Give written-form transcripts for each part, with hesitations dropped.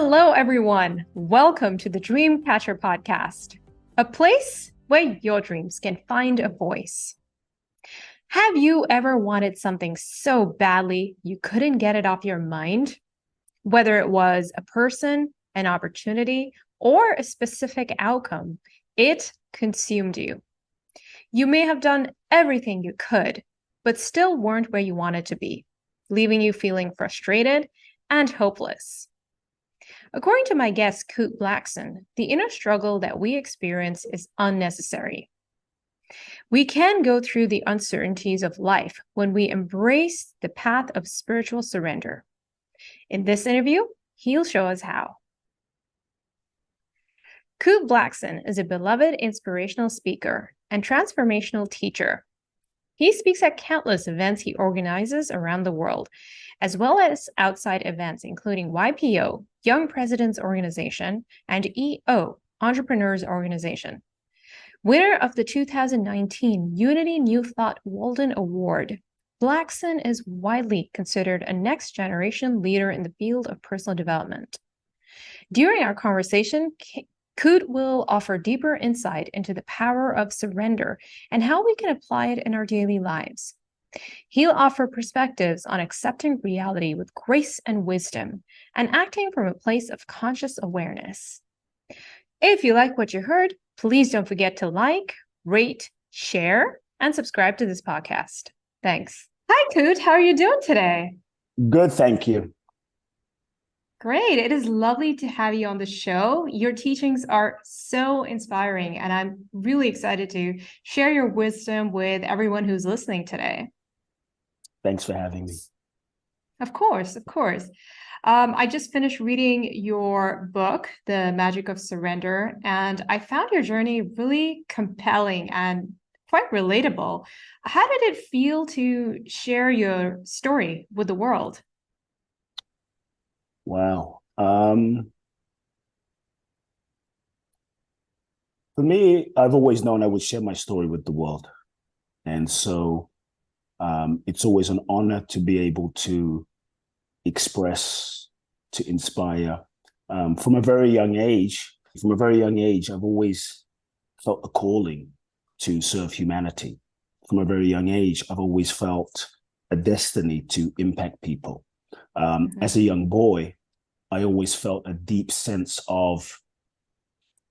Hello, everyone. Welcome to the Dreamcatcher podcast, a place where your dreams can find a voice. Have you ever wanted something so badly you couldn't get it off your mind? Whether it was a person, an opportunity, or a specific outcome, it consumed you. You may have done everything you could, but still weren't where you wanted to be, leaving you feeling frustrated and hopeless. According to my guest, Kute Blackson, the inner struggle that we experience is unnecessary. We can go through the uncertainties of life when we embrace the path of spiritual surrender. In this interview, he'll show us how. Kute Blackson is a beloved inspirational speaker and transformational teacher. He speaks at countless events he organizes around the world, as well as outside events, including YPO, Young Presidents Organization, and EO, Entrepreneurs Organization. Winner of the 2019 Unity New Thought Walden Award, Blackson is widely considered a next-generation leader in the field of personal development. During our conversation, Kute will offer deeper insight into the power of surrender and how we can apply it in our daily lives. He'll offer perspectives on accepting reality with grace and wisdom and acting from a place of conscious awareness. If you like what you heard, please don't forget to like, rate, share, and subscribe to this podcast. Thanks. Hi, Kute. How are you doing today? Good, thank you. Great. It is lovely to have you on the show. Your teachings are so inspiring, and I'm really excited to share your wisdom with everyone who's listening today. Thanks for having me. Of course, of course. I just finished reading your book, The Magic of Surrender, and I found your journey really compelling and quite relatable. How did it feel to share your story with the world? Wow. For me, I've always known I would share my story with the world. And so it's always an honor to be able to express, to inspire. From a very young age, I've always felt a calling to serve humanity. From a very young age, I've always felt a destiny to impact people. As a young boy, I always felt a deep sense of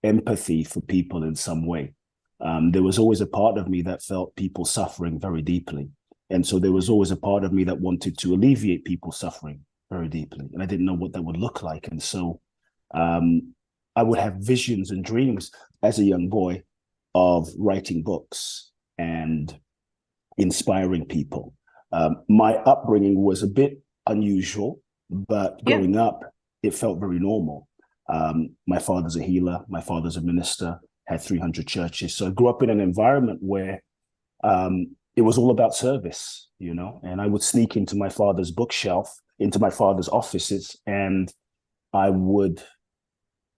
empathy for people in some way. There was always a part of me that felt people suffering very deeply. And so there was always a part of me that wanted to alleviate people suffering very deeply. And I didn't know what that would look like. And so I would have visions and dreams as a young boy of writing books and inspiring people. My upbringing was a bit unusual, but growing up, it felt very normal. My father's a healer. My father's a minister, had 300 churches. So I grew up in an environment where it was all about service, you know, and I would sneak into my father's bookshelf, into my father's offices, and I would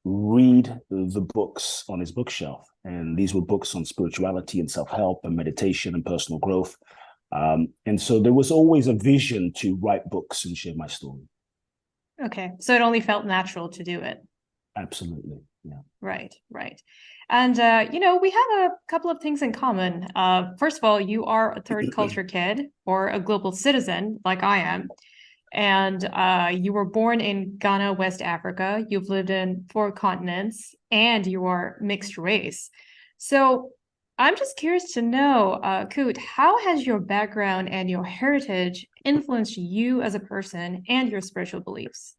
read the books on his bookshelf. And these were books on spirituality and self-help and meditation and personal growth. And so there was always a vision to write books and share my story. Okay, so it only felt natural to do it. Absolutely, yeah. Right. And, we have a couple of things in common. First of all, you are a third culture kid or a global citizen like I am. And you were born in Ghana, West Africa. You've lived in 4 continents and you are mixed race. So I'm just curious to know, Kute, how has your background and your heritage influenced you as a person and your spiritual beliefs?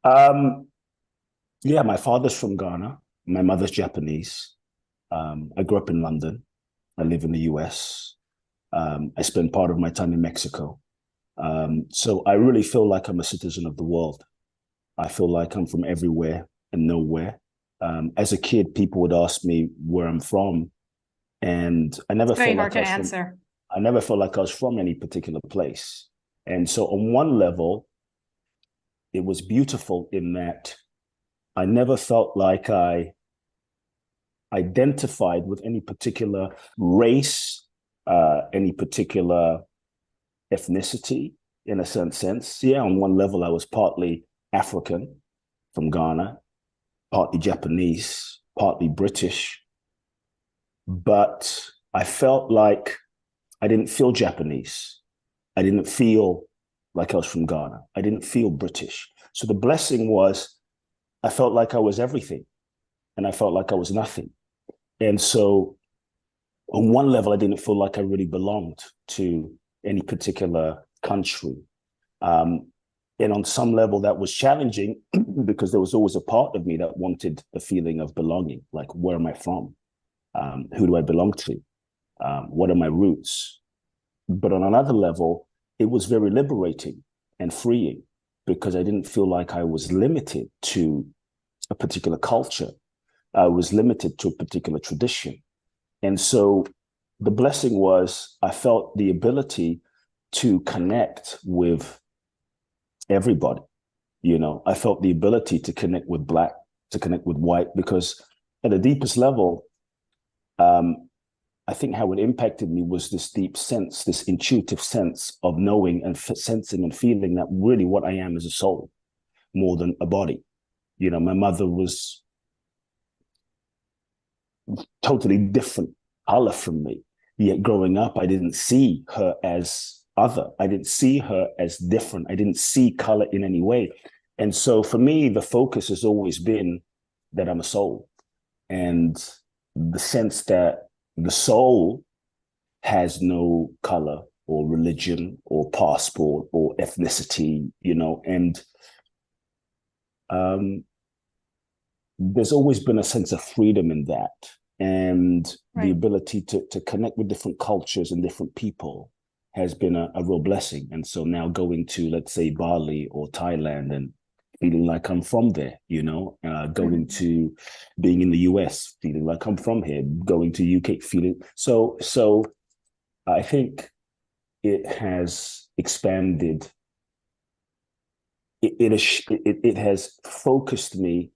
My father's from Ghana. My mother's Japanese. I grew up in London. I live in the US. I spent part of my time in Mexico. So I really feel like I'm a citizen of the world. I feel like I'm from everywhere and nowhere. As a kid, people would ask me where I'm from, and I never felt like I never felt like I was from any particular place. And so on one level, it was beautiful in that I never felt like I identified with any particular race, any particular ethnicity in a certain sense. Yeah, on one level, I was partly African, from Ghana, partly Japanese, partly British. But I felt like I didn't feel Japanese. I didn't feel like I was from Ghana. I didn't feel British. So the blessing was I felt like I was everything and I felt like I was nothing. And so on one level, I didn't feel like I really belonged to any particular country. And on some level, that was challenging because there was always a part of me that wanted the feeling of belonging. Like, where am I from? Who do I belong to? What are my roots? But on another level, it was very liberating and freeing because I didn't feel like I was limited to a particular culture. I was limited to a particular tradition. And so the blessing was I felt the ability to connect with everybody. I felt the ability to connect with Black, to connect with white, because at the deepest level, I think how it impacted me was this deep sense, this intuitive sense of knowing and sensing and feeling that really what I am is a soul more than a body. My mother was totally different color from me. Yet growing up, I didn't see her as other. I didn't see her as different. I didn't see color in any way. And so for me, the focus has always been that I'm a soul. And the sense that the soul has no color or religion or passport or ethnicity, and there's always been a sense of freedom in that, and the ability to connect with different cultures and different people has been a real blessing. And so now going to, let's say, Bali or Thailand and feeling like I'm from there, going to being in the US, feeling like I'm from here, going to UK, feeling so I think it has expanded. It has focused me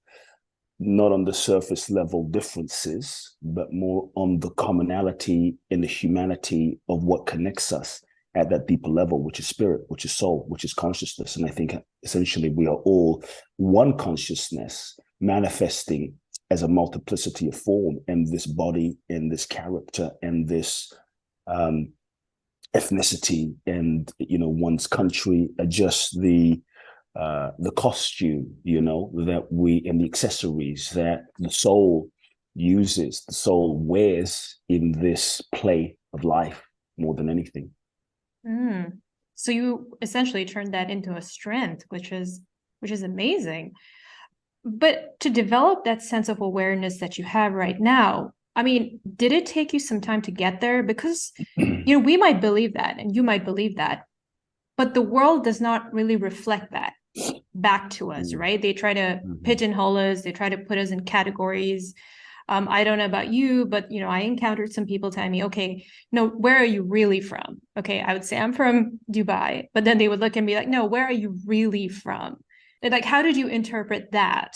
not on the surface level differences, but more on the commonality and the humanity of what connects us at that deeper level, which is spirit, which is soul, which is consciousness. And I think essentially we are all one consciousness manifesting as a multiplicity of form, and this body and this character and this ethnicity and one's country are just the costume, that we, and the accessories that the soul uses, the soul wears in this play of life more than anything. So you essentially turned that into a strength, which is amazing. But to develop that sense of awareness that you have right now, I mean, did it take you some time to get there? Because, we might believe that and you might believe that, but the world does not really reflect that back to us, right? They try to pigeonhole us. They try to put us in categories. I don't know about you, but, I encountered some people telling me, okay, no, where are you really from? Okay, I would say I'm from Dubai, but then they would look and be like, no, where are you really from? They're like, how did you interpret that,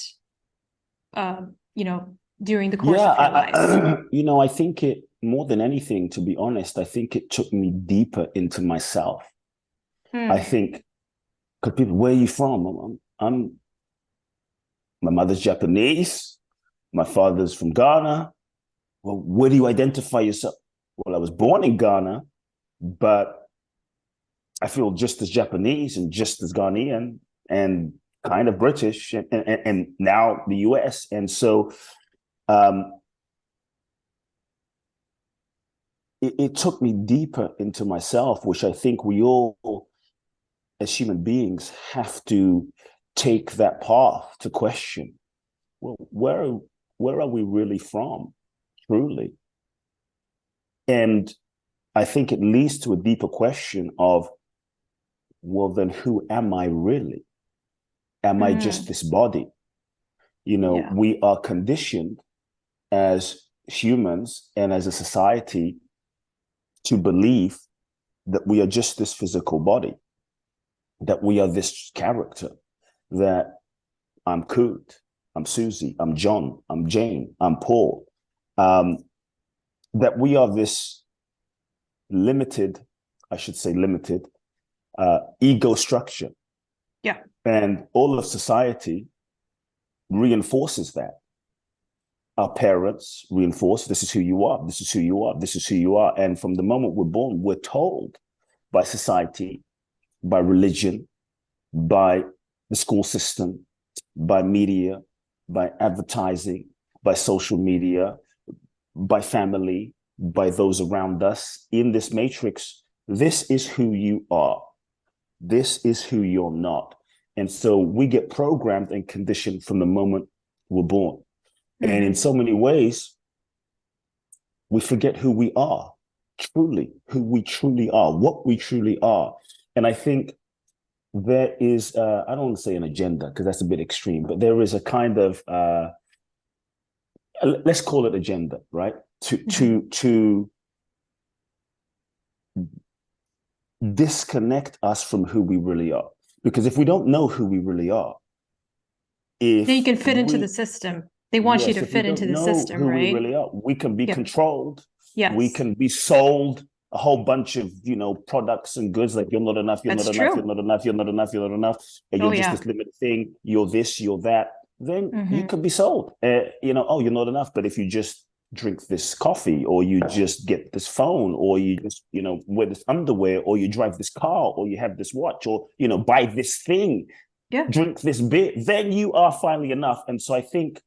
during the course of your life? I think it, more than anything, to be honest, I think it took me deeper into myself. I think, because people, where are you from? My mother's Japanese. My father's from Ghana. Well, where do you identify yourself? Well, I was born in Ghana, but I feel just as Japanese and just as Ghanaian and kind of British and now the US. And so it took me deeper into myself, which I think we all, as human beings, have to take that path to question. Well, where are we really from, truly? And I think it leads to a deeper question of, well, then who am I really? Am I just this body? We are conditioned as humans and as a society to believe that we are just this physical body, that we are this character, that I'm Kute, I'm Susie, I'm John, I'm Jane, I'm Paul, that we are this limited ego structure. Yeah. And all of society reinforces that. Our parents reinforce, this is who you are, this is who you are, this is who you are. And from the moment we're born, we're told by society, by religion, by the school system, by media, by advertising, by social media, by family, by those around us in this matrix. This is who you are. This is who you're not. And so we get programmed and conditioned from the moment we're born. Mm-hmm. And in so many ways, we forget who we are, truly, who we truly are, what we truly are. And I think there is, I don't want to say an agenda because that's a bit extreme, but there is a kind of, let's call it agenda, right? To disconnect us from who we really are. Because if we don't know who we really are, then you can fit into the system. They want you to fit into the system, who right? We really are. We can be controlled. Yes. We can be sold a whole bunch of, products and goods like you're not enough, you're not enough, you're not enough, you're not enough, you're not enough, and you're just this limited thing, you're this, you're that. Then you can be sold. Oh, you're not enough. But if you just drink this coffee, or you just get this phone, or you just, wear this underwear, or you drive this car, or you have this watch, or, buy this thing, drink this beer, then you are finally enough. And so I think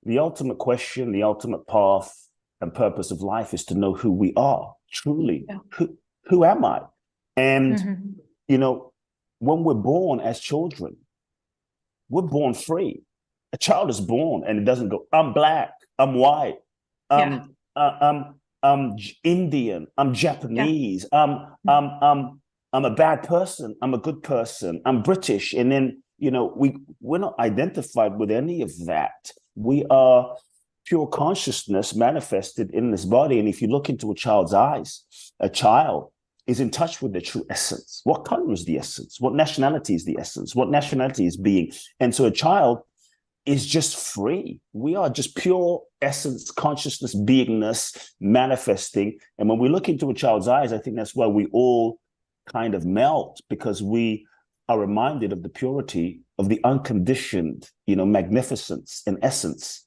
the ultimate question, the ultimate path and purpose of life is to know who we are, truly. Yeah. Who am I? And, when we're born as children, we're born free. A child is born and it doesn't go, I'm black, I'm white, I'm Indian, I'm Japanese, I'm a bad person, I'm a good person, I'm British. And then, we're not identified with any of that. We are pure consciousness manifested in this body. And if you look into a child's eyes, a child is in touch with their true essence. What color is the essence? What nationality is the essence? What nationality is being? And so a child is just free. We are just pure essence, consciousness, beingness manifesting. And when we look into a child's eyes, I think that's why we all kind of melt, because we are reminded of the purity of the unconditioned, magnificence and essence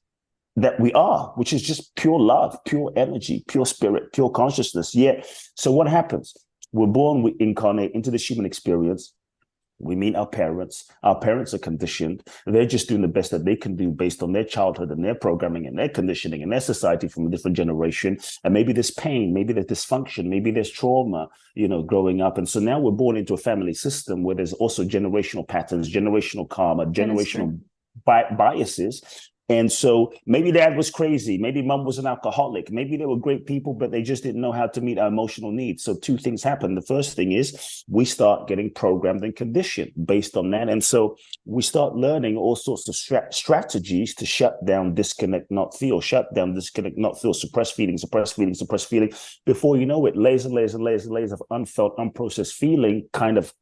that we are, which is just pure love, pure energy, pure spirit, pure consciousness. Yeah. So what happens? We're born, we incarnate into this human experience. We meet our parents. Our parents are conditioned. They're just doing the best that they can do based on their childhood and their programming and their conditioning and their society from a different generation. And maybe there's pain, maybe there's dysfunction, maybe there's trauma, growing up. And so now we're born into a family system where there's also generational patterns, generational karma, generational biases. And so maybe dad was crazy. Maybe mom was an alcoholic. Maybe they were great people, but they just didn't know how to meet our emotional needs. So two things happen. The first thing is we start getting programmed and conditioned based on that. And so we start learning all sorts of strategies to shut down, disconnect, not feel, shut down, disconnect, not feel, suppress feeling, suppress feeling, suppress feeling. Before you know it, layers and layers and layers and layers of unfelt, unprocessed feeling kind of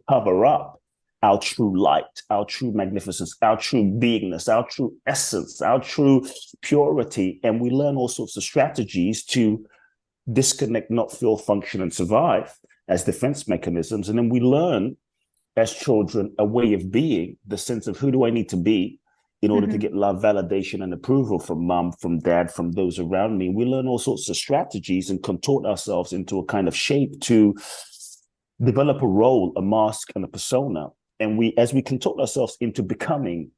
cover up our true light, our true magnificence, our true beingness, our true essence, our true purity. And we learn all sorts of strategies to disconnect, not feel, function, and survive as defense mechanisms. And then we learn as children a way of being, the sense of who do I need to be in order to get love, validation, and approval from mom, from dad, from those around me. We learn all sorts of strategies and contort ourselves into a kind of shape to develop a role, a mask, and a persona. And as we contort ourselves into becoming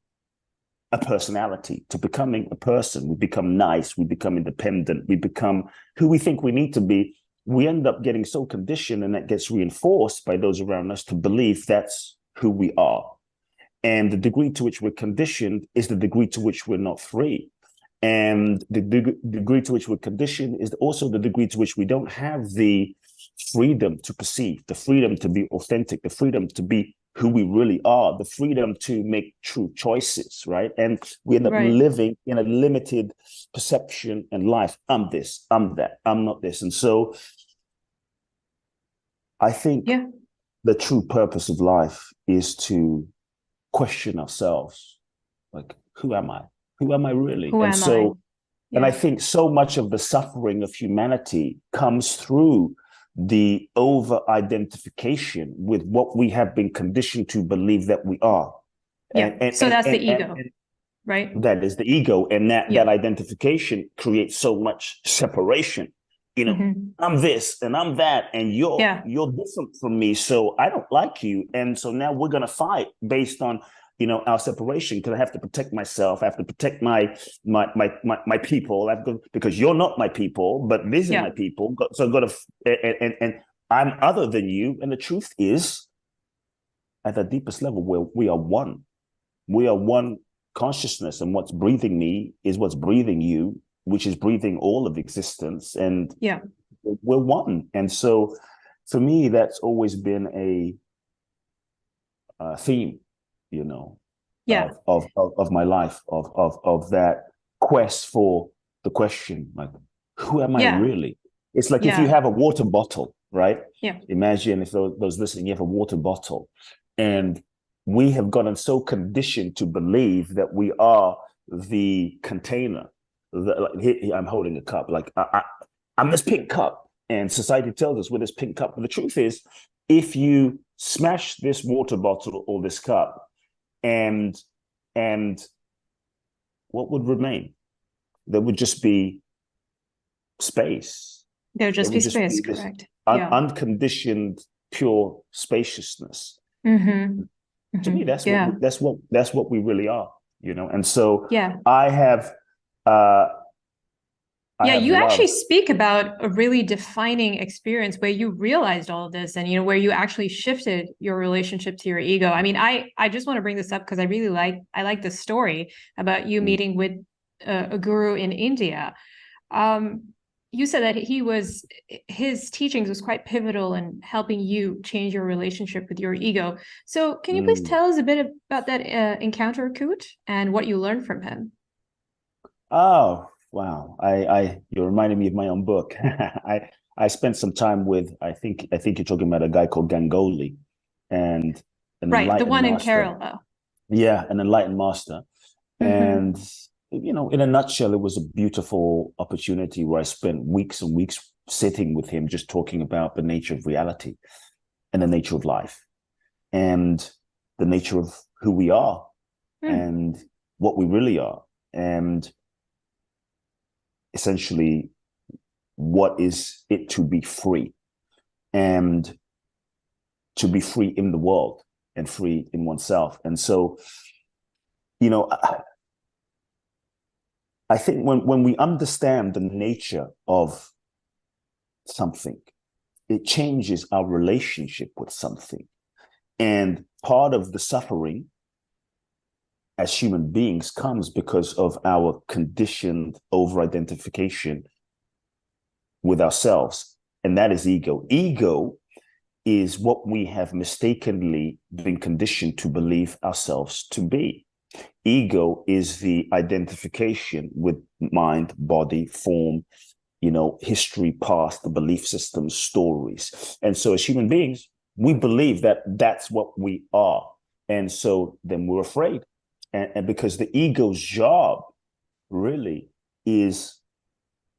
a personality, to becoming a person, we become nice, we become independent, we become who we think we need to be. We end up getting so conditioned, and that gets reinforced by those around us to believe that's who we are. And the degree to which we're conditioned is the degree to which we're not free. And the degree to which we're conditioned is also the degree to which we don't have the freedom to perceive, the freedom to be authentic, the freedom to be who we really are, the freedom to make true choices, right? And we end up living in a limited perception and life. I'm this, I'm that, I'm not this. And so I think the true purpose of life is to question ourselves. Like, who am I? Who am I really? Who am I? Yeah. And I think so much of the suffering of humanity comes through the over-identification with what we have been conditioned to believe that we are. Yeah. So that's the ego. right? That is the ego, and that Yeah. identification creates so much separation. I'm this and I'm that, and Yeah. you're different from me, so I don't like you, and so now we're gonna fight based on our separation, because I have to protect myself, I have to protect my people, because you're not my people, but these are Yeah. my people, so I've got to, and I'm other than you, and the truth is, at the deepest level, we are one. We are one consciousness, and what's breathing me is what's breathing you, which is breathing all of existence, and Yeah. we're one. And so for me, that's always been a theme, Yeah. of my life, of that quest for the question, like, who am I Yeah. really? It's like if you Yeah. have a water bottle, right? Yeah. Imagine, if those listening, you have a water bottle, and we have gotten so conditioned to believe that we are the container. I'm holding a cup, like I'm this pink cup, and society tells us we're this pink cup. But the truth is, if you smash this water bottle or this cup, and and what would remain? There would just be space. There'll There just be would just space, be this correct? Yeah. unconditioned, pure spaciousness. Mm-hmm. To Mm-hmm. me, Yeah. that's what we really are, And so Yeah. I have uh, I Yeah, have you actually loved. speak about a really defining experience where you realized all of this and where you actually shifted your relationship to your ego. I mean, I just want to bring this up because I like the story about you Mm, meeting with a guru in India. Um, you said that his teachings was quite pivotal in helping you change your relationship with your ego. So, can you please mm. tell us a bit about that encounter, Kute, and what you learned from him? Oh, wow! You're reminding me of my own book. I spent some time with, I think you're talking about a guy called Gangoli, and an Right, the enlightened one in master. Kerala. Yeah, an enlightened master. Mm-hmm. And, in a nutshell, it was a beautiful opportunity where I spent weeks and weeks sitting with him, just talking about the nature of reality and the nature of life and the nature of who we are Mm. and what we really are. And essentially, what is it to be free, and to be free in the world and free in oneself. And so, you know, I think when we understand the nature of something, it changes our relationship with something. And part of the suffering as human beings comes because of our conditioned over identification with ourselves. And that is ego. Ego is what we have mistakenly been conditioned to believe ourselves to be. Ego is the identification with mind, body, form, history, past, the belief systems, stories. And so as human beings, we believe that that's what we are. And so then we're afraid. And because the ego's job really is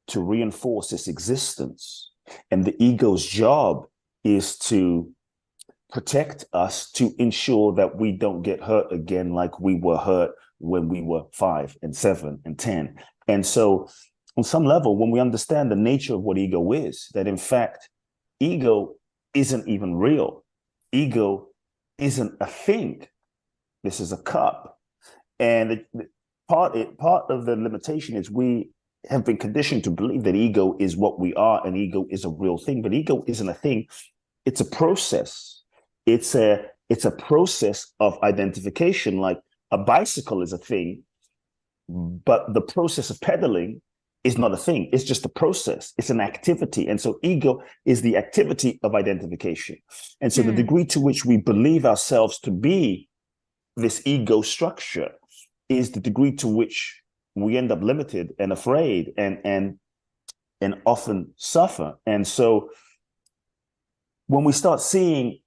to reinforce its existence. And the ego's job is to protect us, to ensure that we don't get hurt again like we were hurt when we were 5 and 7 and 10. And so on some level, when we understand the nature of what ego is, that in fact, ego isn't even real. Ego isn't a thing. This is a cup. And part of the limitation is we have been conditioned to believe that ego is what we are and ego is a real thing, but ego isn't a thing. It's a process. It's a process of identification. Like a bicycle is a thing, but the process of pedaling is not a thing. It's just a process. It's an activity. And so ego is the activity of identification. And so the Hmm. degree to which we believe ourselves to be this ego structure is the degree to which we end up limited and afraid and often suffer. And so when we start seeing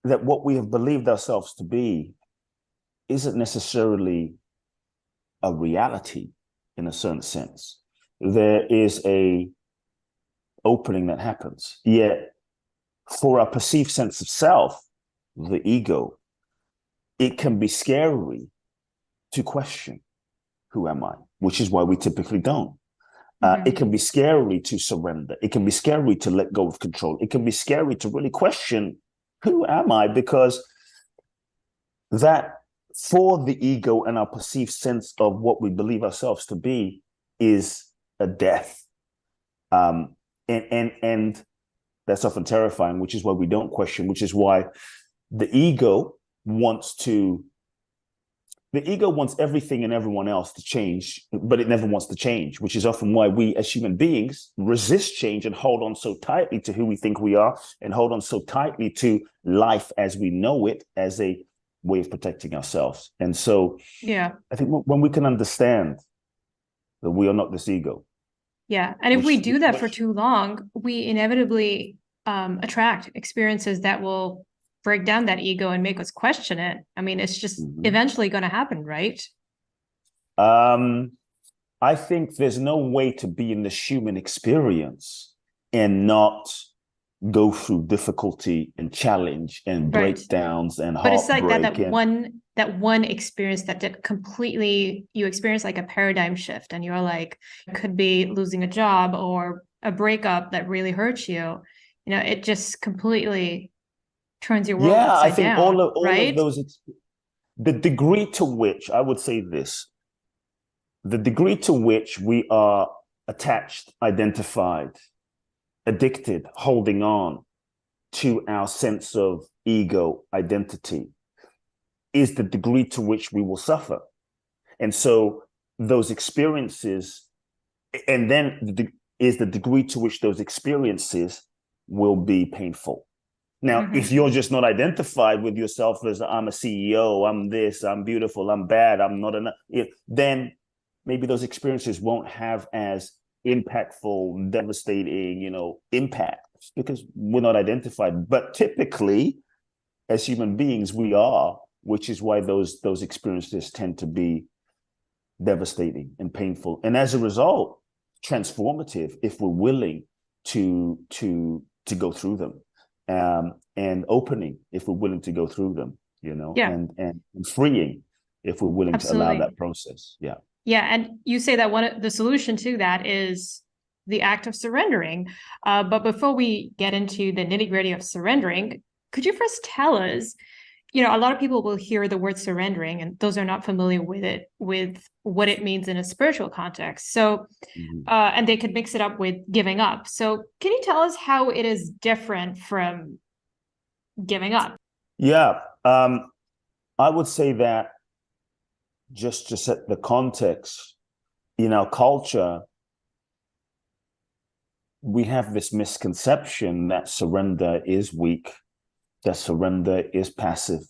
that what we have believed ourselves to be isn't necessarily a reality in a certain sense, there is a opening that happens. Yet for our perceived sense of self, the ego, it can be scary to question. who am I? Which is why we typically don't. Mhm. It can be scary to surrender. It can be scary to let go of control. It can be scary to really question, who am I? Because that, for the ego and our perceived sense of what we believe ourselves to be, is a death. And that's often terrifying, which is why we don't question, which is why the ego wants to the ego wants everything and everyone else to change, but it never wants to change, which is often why we as human beings resist change and hold on so tightly to who we think we are, and hold on so tightly to life as we know it, as a way of protecting ourselves. And so Yeah. I think when we can understand that we are not this ego. Yeah. And if we do that for too long, we inevitably attract experiences that will break down that ego and make us question it. I mean, it's just eventually going to happen, right? I think there's no way to be in this human experience and not go through difficulty and challenge and breakdowns and but it's like heartbreak. that one experience that did completely, you experience like a paradigm shift, and you're like, it could be losing a job or a breakup that really hurts you. You know, it just completely turns your world I upside think down, all of those, the degree to which, I would say this, the degree to which we are attached, identified, addicted, holding on to our sense of ego identity, is the degree to which we will suffer. And so those experiences, and then is the degree to which those experiences will be painful. Now, if you're just not identified with yourself as, I'm a CEO, I'm this, I'm beautiful, I'm bad, I'm not enough, then maybe those experiences won't have as impactful, devastating, impact, because we're not identified. But typically, as human beings, we are, which is why those experiences tend to be devastating and painful, and as a result, transformative if we're willing to go through them, and opening if we're willing to go through them, and freeing if we're willing to allow that process. Yeah, and you say that one of the solution to that is the act of surrendering. But before we get into the nitty-gritty of surrendering, could you first tell us, a lot of people will hear the word surrendering and those are not familiar with what it means in a spiritual context. So, and they could mix it up with giving up. So can you tell us how it is different from giving up? Yeah, I would say that, just to set the context, in our culture, we have this misconception that surrender is weak, that surrender is passive,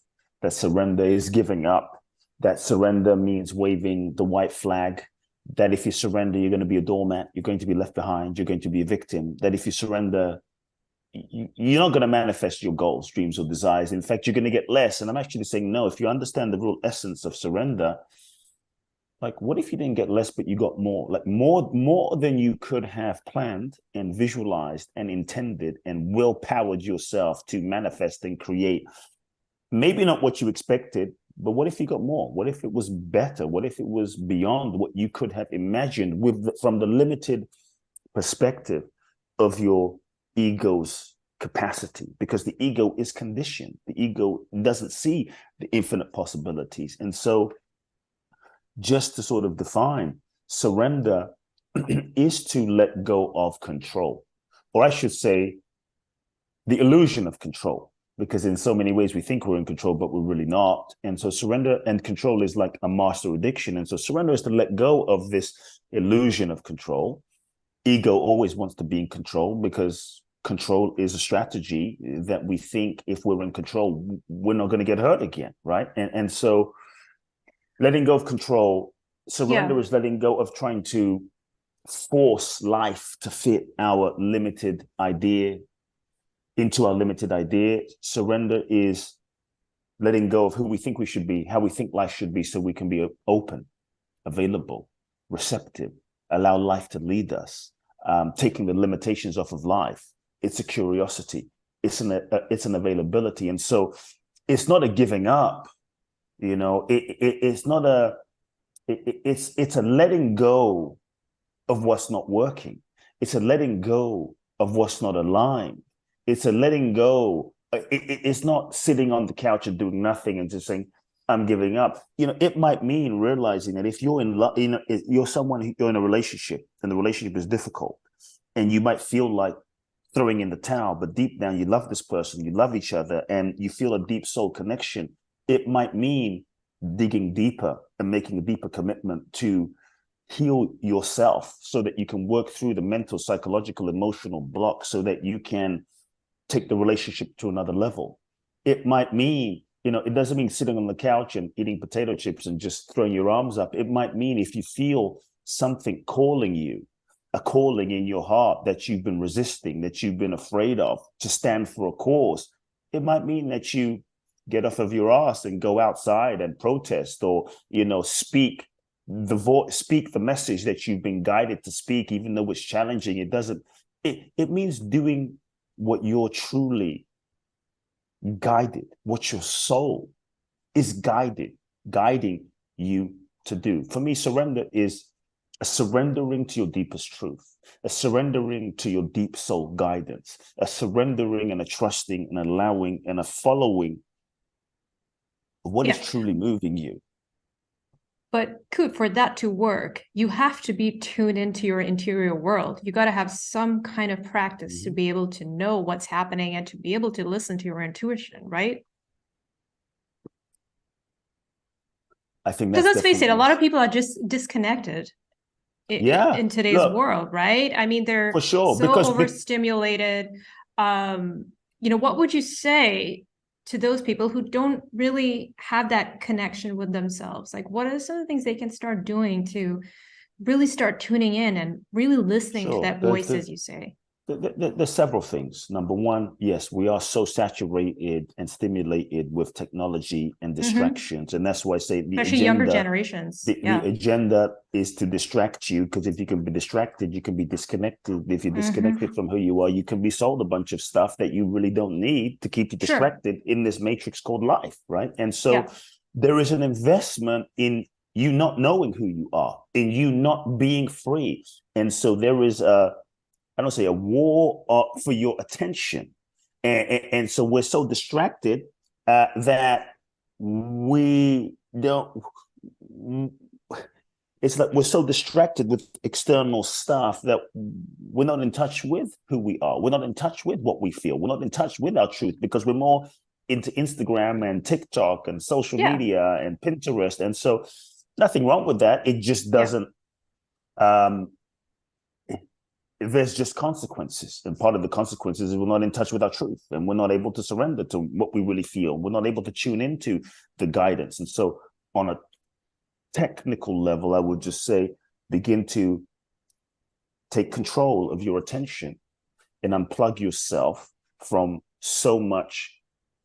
that surrender is giving up, that surrender means waving the white flag, that if you surrender, you're going to be a doormat, you're going to be left behind, you're going to be a victim, that if you surrender, you're not going to manifest your goals, dreams, or desires. In fact, you're going to get less. And I'm actually saying, no, if you understand the real essence of surrender, like, what if you didn't get less, but you got more? Like more than you could have planned and visualized and intended and willpowered yourself to manifest and create. Maybe not what you expected, but what if you got more? What if it was better? What if it was beyond what you could have imagined from the limited perspective of your ego's capacity? Because the ego is conditioned. The ego doesn't see the infinite possibilities. And so, just to sort of define, surrender is to let go of control, or I should say, the illusion of control, because in so many ways we think we're in control, but we're really not. And so surrender and control is like a master addiction. And so surrender is to let go of this illusion of control. Ego always wants to be in control, because control is a strategy that we think if we're in control, we're not going to get hurt again, right? And so letting go of control, surrender is letting go of trying to force life to fit our limited idea into our limited idea. Surrender is letting go of who we think we should be, how we think life should be, so we can be open, available, receptive, allow life to lead us, taking the limitations off of life. It's a curiosity. It's an availability. And so it's not a giving up. It's not it's a letting go of what's not working. It's a letting go of what's not aligned. It's a letting go. It's not sitting on the couch and doing nothing and just saying, I'm giving up. It might mean realizing that if you're in love, if you're someone, you're in a relationship and the relationship is difficult and you might feel like throwing in the towel, but deep down you love this person, you love each other, and you feel a deep soul connection. It might mean digging deeper and making a deeper commitment to heal yourself so that you can work through the mental, psychological, emotional block so that you can take the relationship to another level. It might mean, it doesn't mean sitting on the couch and eating potato chips and just throwing your arms up. It might mean if you feel something calling you, a calling in your heart that you've been resisting, that you've been afraid of, to stand for a cause. It might mean that you get off of your ass and go outside and protest, or, speak the message that you've been guided to speak, even though it's challenging. It means doing what you're truly guided, what your soul is guiding you to do. For me, surrender is a surrendering to your deepest truth, a surrendering to your deep soul guidance, a surrendering and a trusting and allowing and a following of what is truly moving you. But Kute, for that to work, you have to be tuned into your interior world. You got to have some kind of practice to be able to know what's happening and to be able to listen to your intuition, right? I think because let's face it, a lot of people are just disconnected in today's world, right? I mean, they're for sure, so overstimulated. What would you say to those people who don't really have that connection with themselves? Like, what are some of the things they can start doing to really start tuning in and really listening to that voice, as you say? There's several things. Number one, yes, we are so saturated and stimulated with technology and distractions. And that's why I say especially younger generations. The agenda is to distract you, because if you can be distracted, you can be disconnected. If you're disconnected from who you are, you can be sold a bunch of stuff that you really don't need to keep you distracted in this matrix called life, right? And so there is an investment in you not knowing who you are, in you not being free. And so there is I don't say a war for your attention. And so we're so distracted that we don't, it's like we're so distracted with external stuff that we're not in touch with who we are. We're not in touch with what we feel. We're not in touch with our truth, because we're more into Instagram and TikTok and social media and Pinterest. And so nothing wrong with that. It just doesn't, there's just consequences, and part of the consequences is we're not in touch with our truth, and we're not able to surrender to what we really feel. We're not able to tune into the guidance. And so on a technical level, I would just say, begin to take control of your attention and unplug yourself from so much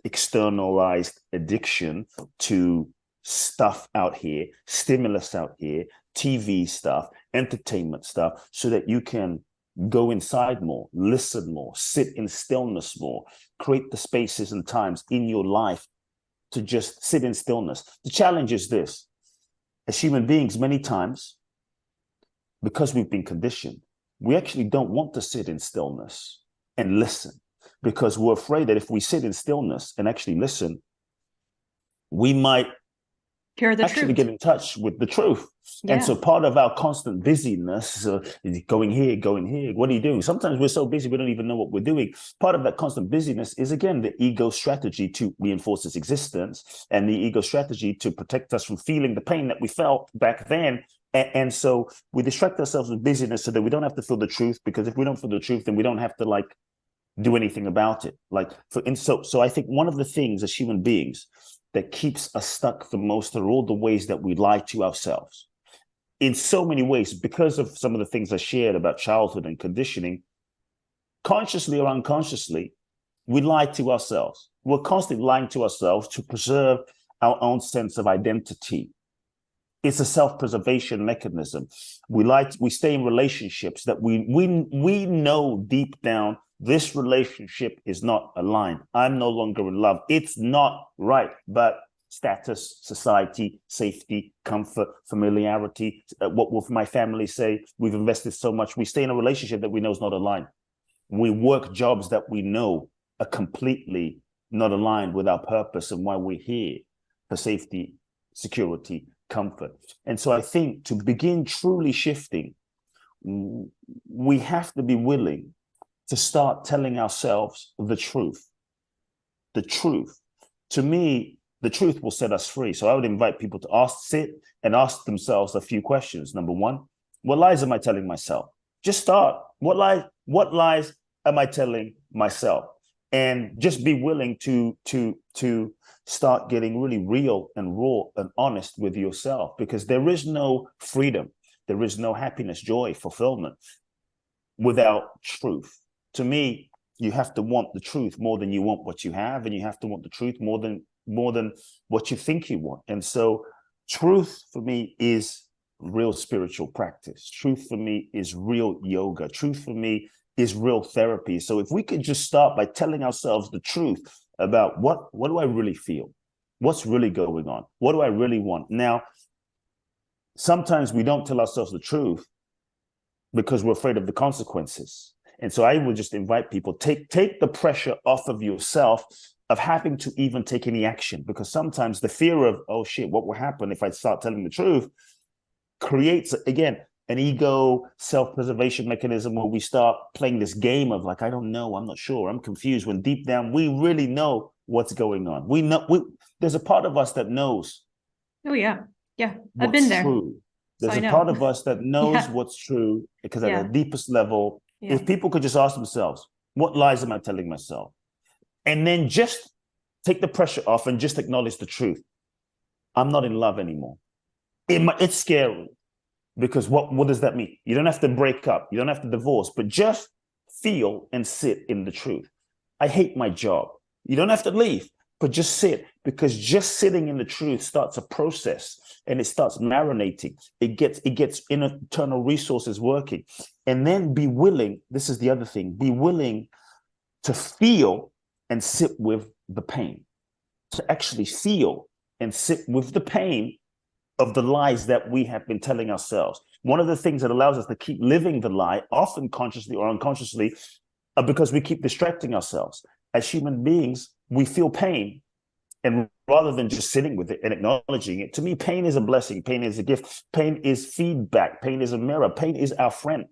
externalized addiction to stuff out here, stimulus out here, TV stuff, entertainment stuff, so that you can go inside more, listen more, sit in stillness more, create the spaces and times in your life to just sit in stillness. The challenge is this: as human beings, many times, because we've been conditioned, we actually don't want to sit in stillness and listen, because we're afraid that if we sit in stillness and actually listen, we might actually get in touch with the truth. And so part of our constant busyness is going here, what are you doing? Sometimes we're so busy we don't even know what we're doing. Part of that constant busyness is, again, the ego strategy to reinforce its existence, and the ego strategy to protect us from feeling the pain that we felt back then. And so we distract ourselves with busyness so that we don't have to feel the truth, because if we don't feel the truth, then we don't have to do anything about it. So I think one of the things as human beings that keeps us stuck the most are all the ways that we lie to ourselves. In so many ways, because of some of the things I shared about childhood and conditioning, consciously or unconsciously, we lie to ourselves. We're constantly lying to ourselves to preserve our own sense of identity. It's a self-preservation mechanism. We stay in relationships that we know deep down, this relationship is not aligned. I'm no longer in love. It's not right. But status, society, safety, comfort, familiarity. What will my family say? We've invested so much. We stay in a relationship that we know is not aligned. We work jobs that we know are completely not aligned with our purpose and why we're here, for safety, security, comfort. And so I think to begin truly shifting, we have to be willing to start telling ourselves the truth. The truth. To me, the truth will set us free. So I would invite people to sit and ask themselves a few questions. Number one, what lies am I telling myself? Just start. What lies am I telling myself? And just be willing to start getting really real and raw and honest with yourself, because there is no freedom, there is no happiness, joy, fulfillment without truth. To me, you have to want the truth more than you want what you have, and you have to want the truth more than what you think you want. And so truth for me is real spiritual practice. Truth for me is real yoga. Truth for me is real therapy. So if we could just start by telling ourselves the truth about what do I really feel? What's really going on? What do I really want? Now, sometimes we don't tell ourselves the truth because we're afraid of the consequences. And so I would just invite people, take the pressure off of yourself of having to even take any action, because sometimes the fear of, oh shit, what will happen if I start telling the truth, creates, again, an ego self-preservation mechanism where we start playing this game of like, I don't know, I'm not sure, I'm confused, when deep down we really know what's going on. We know, there's a part of us that knows. Oh yeah. I've been there. True. There's a part of us that knows what's true, because at the deepest level, if people could just ask themselves, what lies am I telling myself? And then just take the pressure off and just acknowledge the truth. I'm not in love anymore. It's scary, because what does that mean? You don't have to break up. You don't have to divorce, but just feel and sit in the truth. I hate my job. You don't have to leave, but just sit, because just sitting in the truth starts a process, and it starts marinating. It gets internal resources working. And then be willing, this is the other thing, be willing to feel and sit with the pain, to actually feel and sit with the pain of the lies that we have been telling ourselves. One of the things that allows us to keep living the lie, often consciously or unconsciously, because we keep distracting ourselves. As human beings, we feel pain. And rather than just sitting with it and acknowledging it, to me, pain is a blessing. Pain is a gift. Pain is feedback. Pain is a mirror. Pain is our friend.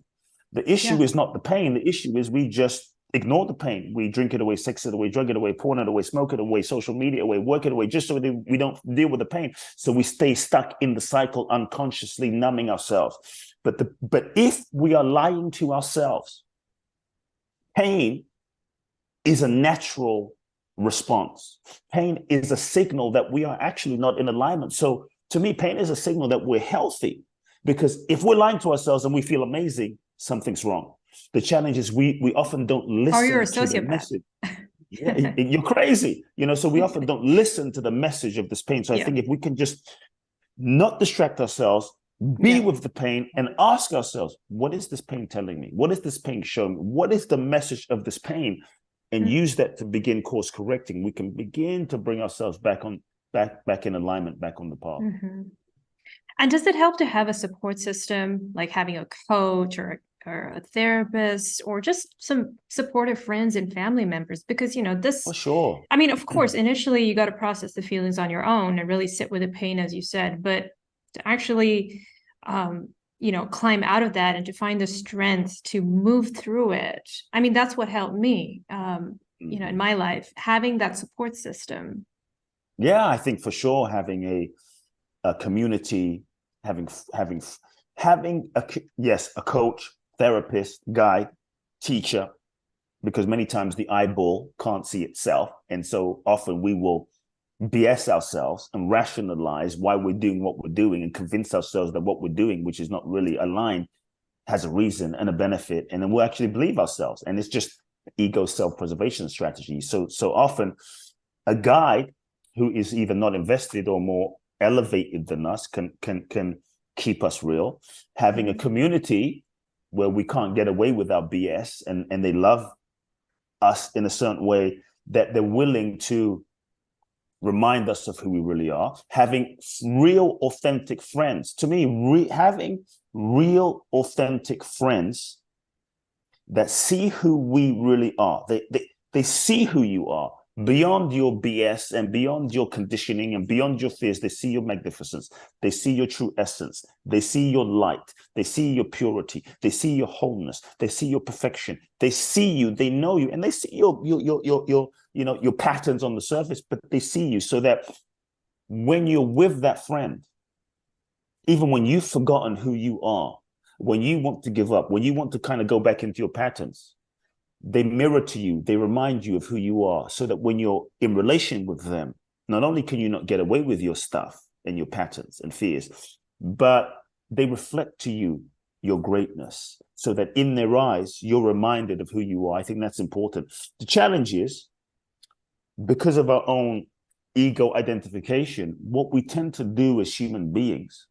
The issue is not the pain. The issue is we just ignore the pain. We drink it away, sex it away, drug it away, porn it away, smoke it away, social media away, work it away, just so that we don't deal with the pain. So we stay stuck in the cycle, unconsciously numbing ourselves. But if we are lying to ourselves, pain is a natural response. Pain is a signal that we are actually not in alignment. So to me, pain is a signal that we're healthy, because if we're lying to ourselves and we feel amazing, something's wrong. The challenge is we often don't listen. Or you're a to the sociopath. message. Yeah, you're crazy. So we often don't listen to the message of this pain. So I think if we can just not distract ourselves, be with the pain, and ask ourselves, what is this pain telling me? What is this pain showing me? What is the message of this pain? And use that to begin course correcting. We can begin to bring ourselves back in alignment, back on the path. Mm-hmm. And does it help to have a support system, like having a coach or a therapist, or just some supportive friends and family members? Because, this... For sure. I mean, of course, initially you got to process the feelings on your own and really sit with the pain, as you said, but to actually, climb out of that and to find the strength to move through it. I mean, that's what helped me, in my life, having that support system. Yeah, I think for sure having a community, having a coach, therapist, guide, teacher, because many times the eyeball can't see itself. And so often we will BS ourselves and rationalize why we're doing what we're doing, and convince ourselves that what we're doing, which is not really aligned, has a reason and a benefit. And then we'll actually believe ourselves. And it's just ego self-preservation strategy. So often a guide who is either not invested or more elevated than us can keep us real. Having a community where we can't get away with our BS, and they love us in a certain way, that they're willing to remind us of who we really are. Having real, authentic friends. To me, having real, authentic friends that see who we really are. They see who you are beyond your BS and beyond your conditioning and beyond your fears. They see your magnificence. They see your true essence. They see your light. They see your purity. They see your wholeness. They see your perfection. They see you. They know you, and they see your patterns on the surface, but they see you, so that when you're with that friend, even when you've forgotten who you are, when you want to give up, when you want to kind of go back into your patterns, they mirror to you, they remind you of who you are, so that when you're in relation with them, not only can you not get away with your stuff and your patterns and fears, but they reflect to you your greatness, so that in their eyes, you're reminded of who you are. I think that's important. The challenge is, because of our own ego identification, what we tend to do as human beings,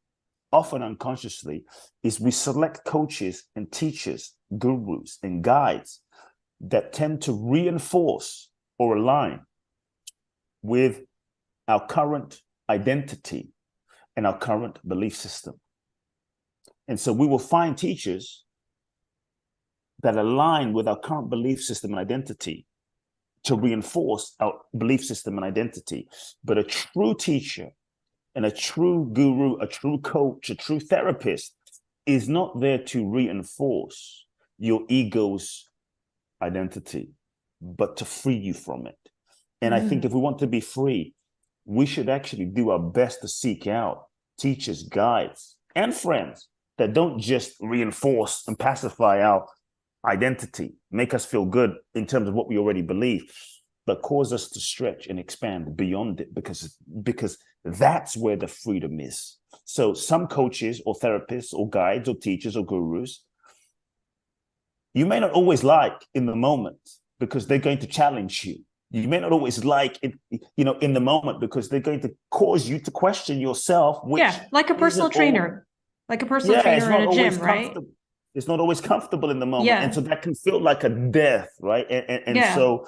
often unconsciously, is we select coaches and teachers, gurus and guides that tend to reinforce or align with our current identity and our current belief system. And so we will find teachers that align with our current belief system and identity to reinforce our belief system and identity. But a true teacher and a true guru, a true coach, a true therapist is not there to reinforce your ego's identity, but to free you from it. And I think if we want to be free, we should actually do our best to seek out teachers, guides, and friends that don't just reinforce and pacify our identity, make us feel good in terms of what we already believe, but cause us to stretch and expand beyond it, because that's where the freedom is. So some coaches or therapists or guides or teachers or gurus, you may not always like in the moment, because they're going to challenge you. You may not always like it, in the moment, because they're going to cause you to question yourself. Which like a personal trainer, in a gym, right? It's not always comfortable in the moment. And so that can feel like a death, right? And so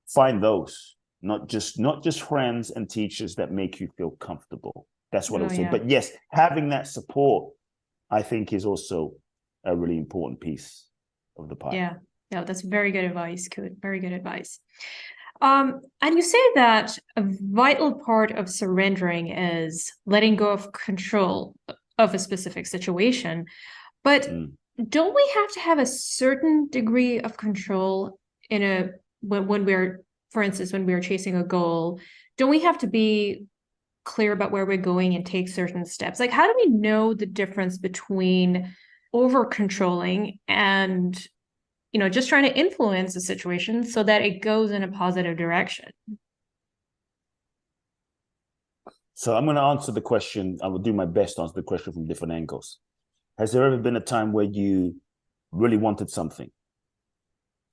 find those, not just friends and teachers that make you feel comfortable. That's what I would say. But yes, having that support, I think, is also a really important piece of the pie. Yeah, that's very good advice, Kute. Very good advice. And you say that a vital part of surrendering is letting go of control of a specific situation. But don't we have to have a certain degree of control when we're, for instance, when we're chasing a goal? Don't we have to be clear about where we're going and take certain steps? Like, how do we know the difference between over controlling and just trying to influence the situation so that it goes in a positive direction? So I'm going to answer the question. I will do my best to answer the question from different angles. Has there ever been a time where you really wanted something?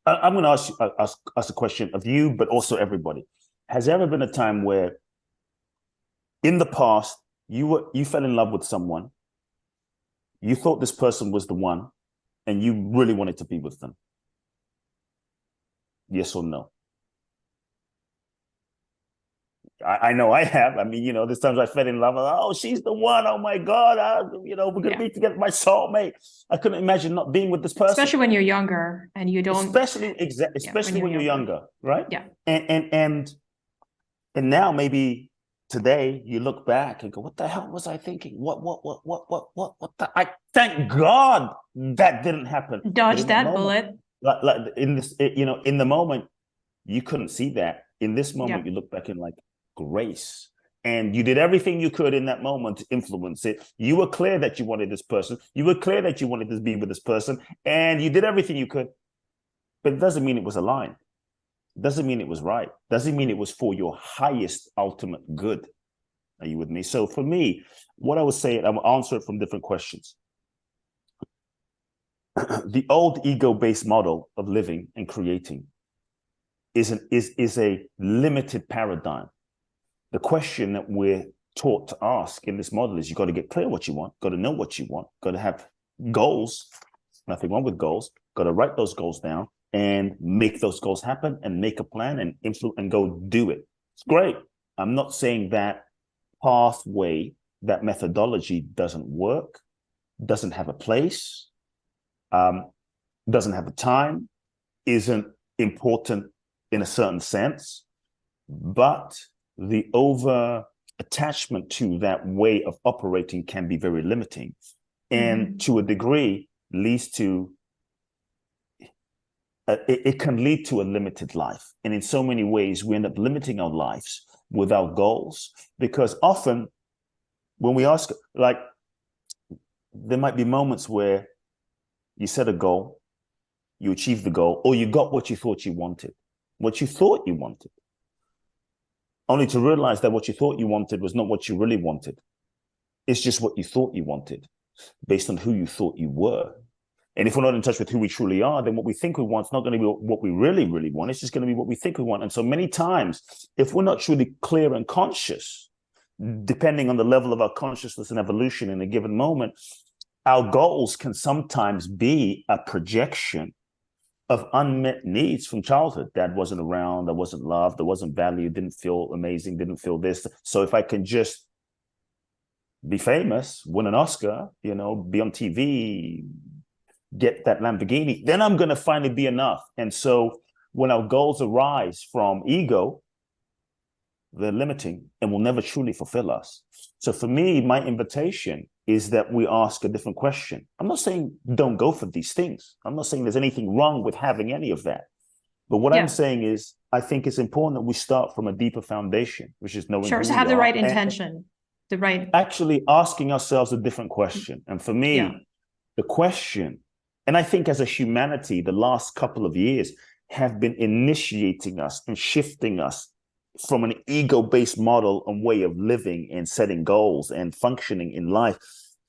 I'm going to ask a question of you, but also everybody. Has there ever been a time where in the past you fell in love with someone, you thought this person was the one, and you really wanted to be with them? Yes or no? I know I have. I mean, there's times I fell in love. Oh, she's the one. Oh my God. We're going to be together, my soulmate. I couldn't imagine not being with this person. Especially when you're younger and you don't. Especially when you're younger, right? Yeah. And now maybe today you look back and go, what the hell was I thinking? What I thank God that didn't happen. Dodge that bullet. Like in this, in the moment, you couldn't see that. In this moment, you look back and like, grace. And you did everything you could in that moment to influence it. You were clear that you wanted this person. You were clear that you wanted to be with this person. And you did everything you could. But it doesn't mean it was aligned. It doesn't mean it was right. It doesn't mean it was for your highest ultimate good. Are you with me? So for me, what I would say, I will answer it from different questions. The old ego-based model of living and creating is a limited paradigm. The question that we're taught to ask in this model is, you got to get clear what you want, got to know what you want, got to have goals. Nothing wrong with goals. Got to write those goals down and make those goals happen and make a plan and influence and go do it. It's great. I'm not saying that pathway, that methodology doesn't work, doesn't have a place, doesn't have a time, isn't important in a certain sense, but the over attachment to that way of operating can be very limiting, and to a degree leads to it can lead to a limited life. And in so many ways, we end up limiting our lives with our goals, because often when we ask, like, there might be moments where you set a goal, you achieve the goal, or you got what you thought you wanted, only to realize that what you thought you wanted was not what you really wanted. It's just what you thought you wanted based on who you thought you were. And if we're not in touch with who we truly are, then what we think we want is not going to be what we really, really want. It's just going to be what we think we want. And so many times, if we're not truly clear and conscious, depending on the level of our consciousness and evolution in a given moment, our goals can sometimes be a projection of unmet needs from childhood. Dad wasn't around, I wasn't loved, I wasn't valued, didn't feel amazing, didn't feel this. So if I can just be famous, win an Oscar, be on TV, get that Lamborghini, then I'm going to finally be enough. And so when our goals arise from ego, they're limiting and will never truly fulfill us. So for me, my invitation is that we ask a different question. I'm not saying don't go for these things. I'm not saying there's anything wrong with having any of that. But what I'm saying is, I think it's important that we start from a deeper foundation, which is knowing Sure, who so we have the are, right intention, the right... actually asking ourselves a different question. And for me, the question, and I think as a humanity, the last couple of years have been initiating us and shifting us from an ego-based model and way of living and setting goals and functioning in life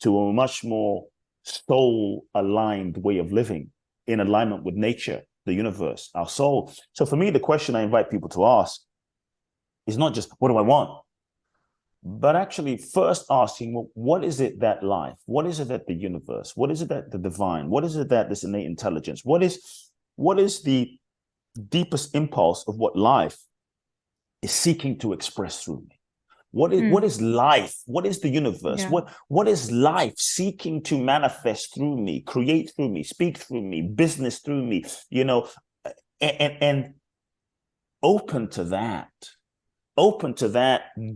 to a much more soul-aligned way of living in alignment with nature, the universe, our soul. So for me, the question I invite people to ask is not just, what do I want? But actually first asking, well, what is it that life, what is it that the universe, what is it that the divine, what is it that this innate intelligence, what is the deepest impulse of what life is seeking to express through me? What is life? What is the universe? What is life seeking to manifest through me, create through me, speak through me, business through me, and open to that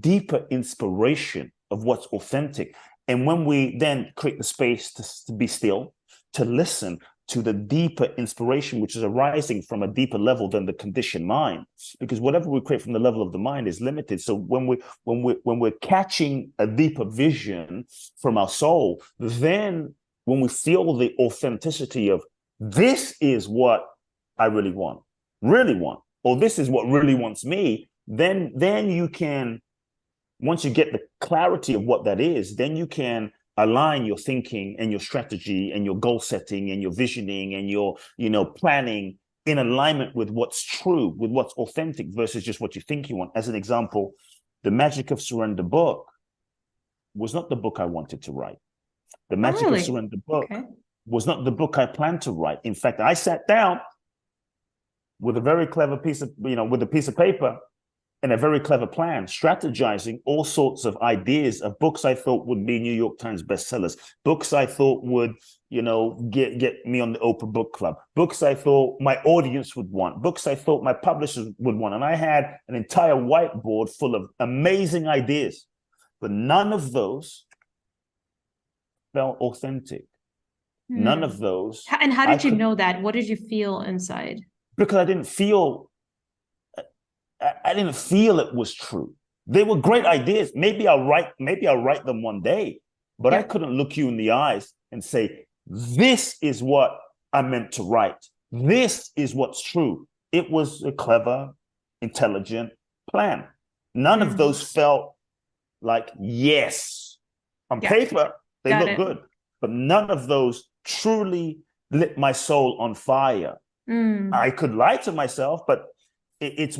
deeper inspiration of what's authentic. And when we then create the space to be still, to listen to the deeper inspiration, which is arising from a deeper level than the conditioned mind, because whatever we create from the level of the mind is limited. So when we're catching a deeper vision from our soul, then when we feel the authenticity of this is what I really want, or this is what really wants me, then you can, once you get the clarity of what that is, then you can align your thinking and your strategy and your goal setting and your visioning and your planning in alignment with what's true, with what's authentic versus just what you think you want. As an example, the Magic of Surrender book was not the book I wanted to write. The Magic of Surrender book was not the book I planned to write. In fact, I sat down with a very clever piece of paper and a very clever plan, strategizing all sorts of ideas of books I thought would be New York Times bestsellers, books I thought would, get me on the Oprah Book Club, books I thought my audience would want, books I thought my publishers would want. And I had an entire whiteboard full of amazing ideas, but none of those felt authentic. None of those. And how did you know that? What did you feel inside? Because I didn't feel it was true. They were great ideas. Maybe I'll write them one day, but I couldn't look you in the eyes and say, this is what I meant to write. This is what's true. It was a clever, intelligent plan. None of those felt like yes. On paper, they look good, but none of those truly lit my soul on fire. I could lie to myself, but it's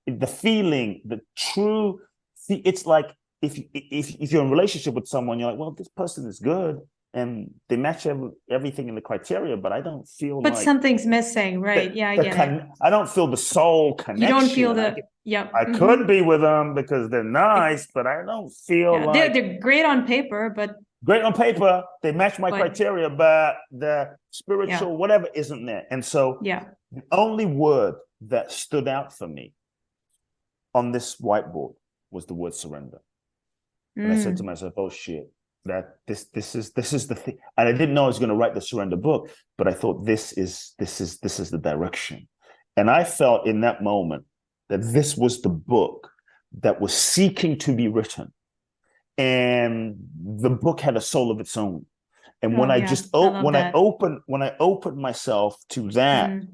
the feeling, the true. It's like if you're in a relationship with someone, you're like, well, this person is good and they match everything in the criteria, but I don't feel. But something's missing, right? I get it. I don't feel the soul connection. You don't feel the Yep. I could be with them because they're nice, but I don't feel Yeah, they're like great on paper, but great on paper. They match my criteria, but the yeah, spiritual whatever isn't there. And so yeah. the only word that stood out for me on this whiteboard was the word surrender. And I said to myself, "Oh shit, that this is the thing." And I didn't know I was going to write the surrender book, but I thought this is the direction. And I felt in that moment that this was the book that was seeking to be written, and the book had a soul of its own. And when Oh I yeah, just I love that. when I opened myself to that, it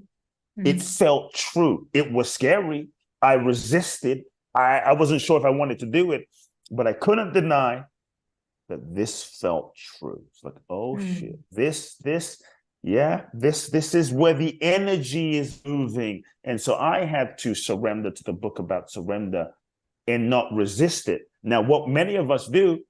Mm-hmm. felt true. It was scary. I resisted. I wasn't sure if I wanted to do it, but I couldn't deny that this felt true. It's like, oh shit, this is where the energy is moving. And so I had to surrender to the book about surrender and not resist it. Now, what many of us do,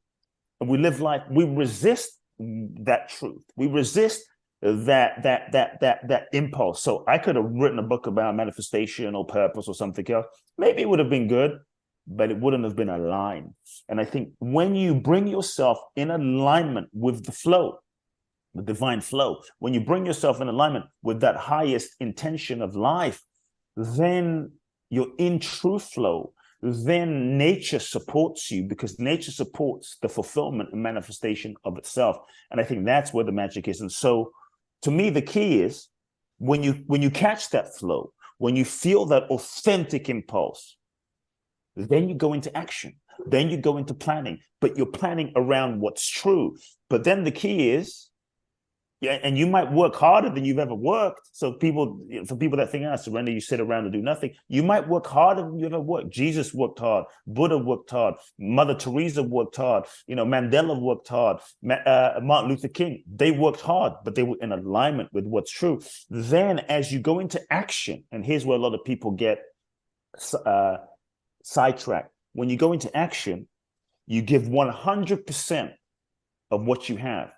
we live life, we resist that truth. We resist that impulse. So I could have written a book about manifestation or purpose or something else. Maybe it would have been good, but it wouldn't have been aligned. And I think when you bring yourself in alignment with the flow, the divine flow, when you bring yourself in alignment with that highest intention of life, then you're in true flow. Then nature supports you because nature supports the fulfillment and manifestation of itself. And I think that's where the magic is. And so to me, the key is when you catch that flow, when you feel that authentic impulse, then you go into action. Then you go into planning, but you're planning around what's true. But then the key is, yeah, and you might work harder than you've ever worked. So for people that think, surrender, you sit around and do nothing. You might work harder than you've ever worked. Jesus worked hard. Buddha worked hard. Mother Teresa worked hard. Mandela worked hard. Martin Luther King, they worked hard, but they were in alignment with what's true. Then as you go into action, and here's where a lot of people get sidetracked. When you go into action, you give 100% of what you have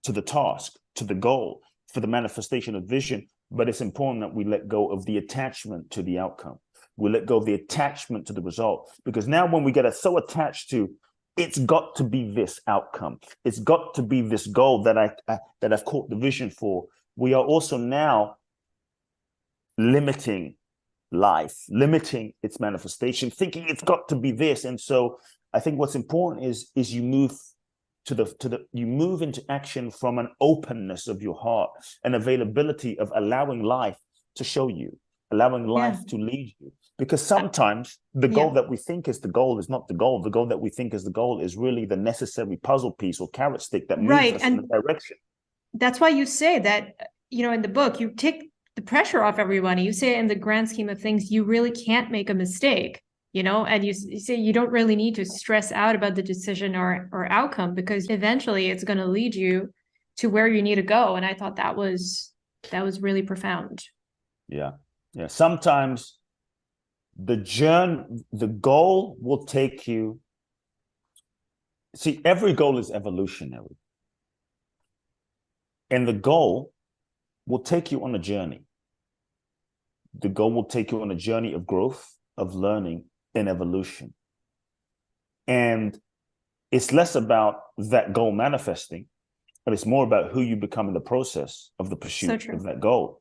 to the task, to the goal, for the manifestation of vision. But it's important that we let go of the attachment to the outcome. We let go of the attachment to the result. Because now when we get so attached to, it's got to be this outcome, it's got to be this goal that I've caught the vision for, we are also now limiting life, limiting its manifestation, thinking it's got to be this. And so I think what's important is you move you move into action from an openness of your heart, an availability of allowing life to show you, allowing life to lead you. Because sometimes the goal that we think is the goal is not the goal. The goal that we think is the goal is really the necessary puzzle piece or carrot stick that moves us in a direction. That's why you say that, in the book, you take the pressure off everybody. You say in the grand scheme of things, you really can't make a mistake, and you say you don't really need to stress out about the decision or outcome because eventually it's going to lead you to where you need to go. And I thought that was really profound. Yeah. Sometimes the goal will take you. See, every goal is evolutionary. And the goal will take you on a journey. The goal will take you on a journey of growth, of learning, and evolution. And it's less about that goal manifesting, but it's more about who you become in the process of the pursuit of that goal.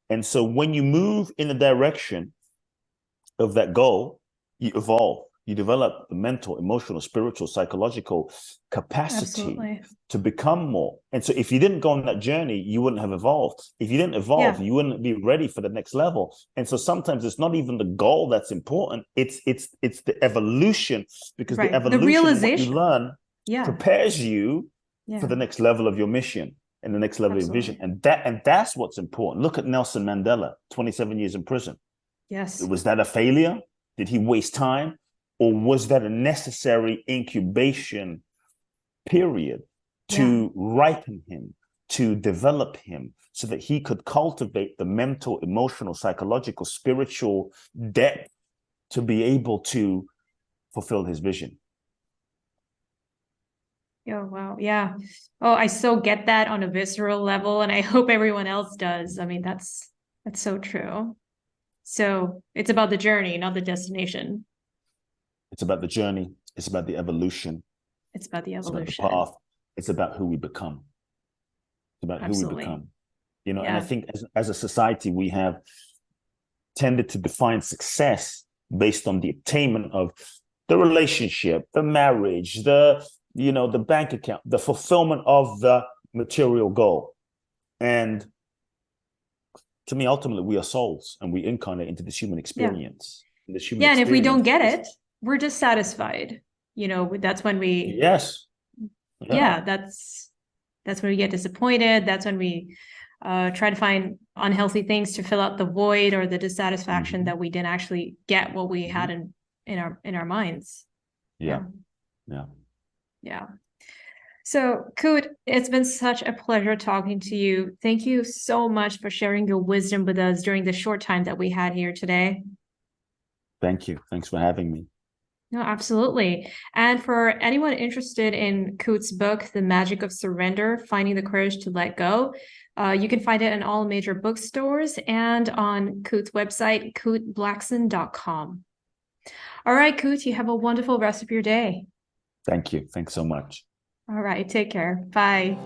And so when you move in the direction of that goal, you evolve. You develop the mental, emotional, spiritual, psychological capacity to become more. And so if you didn't go on that journey, you wouldn't have evolved. If you didn't evolve, you wouldn't be ready for the next level. And so sometimes it's not even the goal that's important. It's the evolution, because the evolution, the realization, what you learn prepares you for the next level of your mission and the next level of your vision. And that's what's important. Look at Nelson Mandela, 27 years in prison. Yes. Was that a failure? Did he waste time? Or was that a necessary incubation period to ripen him, to develop him, so that he could cultivate the mental, emotional, psychological, spiritual depth to be able to fulfill his vision? Oh, wow. Yeah. Oh, I so get that on a visceral level, and I hope everyone else does. I mean, that's so true. So it's about the journey, not the destination. It's about the journey. It's about the evolution. It's about the It's about evolution. the path. It's about who we become. It's about who we Absolutely. become. You know, Yeah. and I think as a society, we have tended to define success based on the attainment of the relationship, the marriage, the bank account, the fulfillment of the material goal. And to me, ultimately, we are souls and we incarnate into this human experience. Yeah. This human and if we don't get is, it, we're dissatisfied. That's when we yes. That's when we get disappointed. That's when we try to find unhealthy things to fill out the void or the dissatisfaction that we didn't actually get what we had in our minds. Yeah. So, Kute, it's been such a pleasure talking to you. Thank you so much for sharing your wisdom with us during the short time that we had here today. Thank you. Thanks for having me. No, absolutely. And for anyone interested in Kute's book, The Magic of Surrender, Finding the Courage to Let Go, you can find it in all major bookstores and on Kute's website, kuteblackson.com. All right, Kute, you have a wonderful rest of your day. Thank you. Thanks so much. All right, take care. Bye.